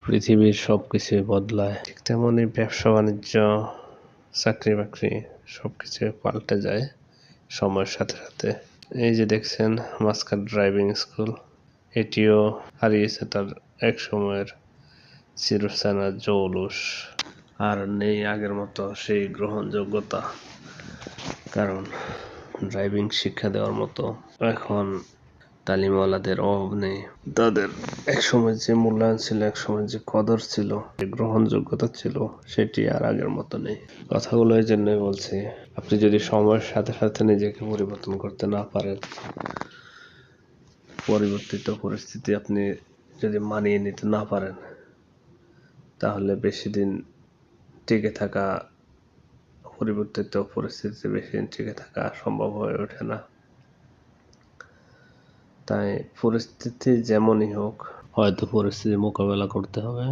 পৃথিবীর সবকিছুই বদলায়, ঠিক তেমনই ব্যবসা বাণিজ্য, চাকরি বাকরি সবকিছু পাল্টে যায় সময়ের সাথে সাথে। এই যে দেখছেন মাস্কাট ড্রাইভিং স্কুল, এটিও হারিয়েছে তার এক সময়ের চিরচেনা জৌলুস, আর নেই আগের মতো সেই গ্রহণযোগ্যতা, কারণ ড্রাইভিং শিক্ষা দেওয়ার মতো এখন তালিমওয়ালাদের অভাব নেই। তাদের একসময় যে মূল্যায়ন ছিল, একসময় যে কদর ছিল, যে গ্রহণযোগ্যতা ছিল, সেটি আর আগের মতো নেই। কথাগুলো এই জন্যই বলছি, আপনি যদি সময়ের সাথে সাথে নিজেকে পরিবর্তন করতে না পারেন, পরিবর্তিত পরিস্থিতি আপনি যদি মানিয়ে নিতে না পারেন, তাহলে বেশি দিন টিকে থাকা, পরিবর্তিত পরিস্থিতিতে বেশি দিন টিকে থাকা সম্ভব হয়ে ওঠে না। তাই পরিস্থিতি যেমনই হোক, হয়তো পরিস্থিতি মোকাবেলা করতে হবে,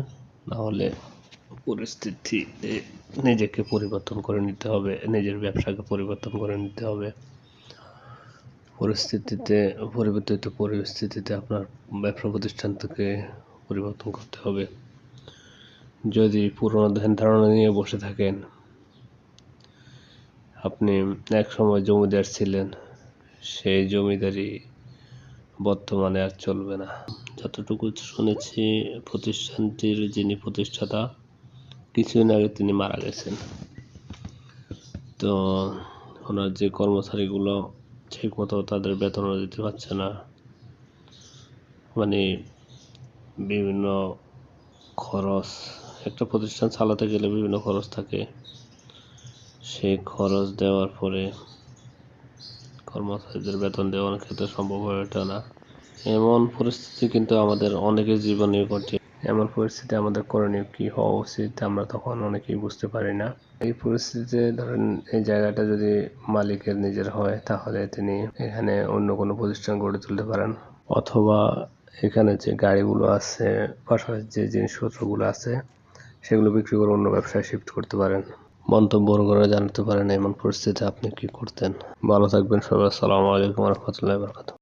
না হলে পরিস্থিতিতে নিজেকে পরিবর্তন করে নিতে হবে, নিজের ব্যবসাকে পরিবর্তন করে নিতে হবে। পরিবর্তিত পরিস্থিতিতে আপনার ব্যবসা প্রতিষ্ঠানকে পরিবর্তন করতে হবে। যদি পুরনো ধ্যান ধারণা নিয়ে বসে থাকেন, আপনি এক সময় জমিদার ছিলেন, সেই জমিদারি বর্তমানে আর চলবে না। যতটুকু শুনেছি, প্রতিষ্ঠানটির যিনি প্রতিষ্ঠাতা, কিছুদিন আগে তিনি মারা গেছেন। তো ওনার যে কর্মচারীগুলো ঠিক মতো তাদের বেতনও দিতে পারছে না, মানে বিভিন্ন খরচ, একটা প্রতিষ্ঠান চালাতে গেলে বিভিন্ন খরচ থাকে, সেই খরচ দেওয়ার পরে কর্মচারীদের বেতন দেওয়ার ক্ষেত্রে সম্ভব হয়ে ওঠে না। এমন পরিস্থিতি কিন্তু আমাদের অনেকের জীবনে ঘটে। এমন পরিস্থিতি আমাদের করণীয় কি হওয়া উচিত, আমরা তখন অনেকেই বুঝতে পারি না। এই পরিস্থিতিতে ধরেন এই জায়গাটা যদি মালিকের নিজের হয়, তাহলে তিনি এখানে অন্য কোনো প্রতিষ্ঠান গড়ে তুলতে পারেন, অথবা এখানে যে গাড়িগুলো আছে, পাশাপাশি যে জিনিসপত্রগুলো আছে, সেগুলো বিক্রি করে অন্য ব্যবসায় শিফট করতে পারেন। মন্তব্য করে জানাতে পারেন এমন পরিস্থিতিতে আপনি কি করতেন। ভালো থাকবেন সবাই। আসসালামু আলাইকুম ওয়া রাহমাতুল্লাহি ওয়া বারাকাতুহু।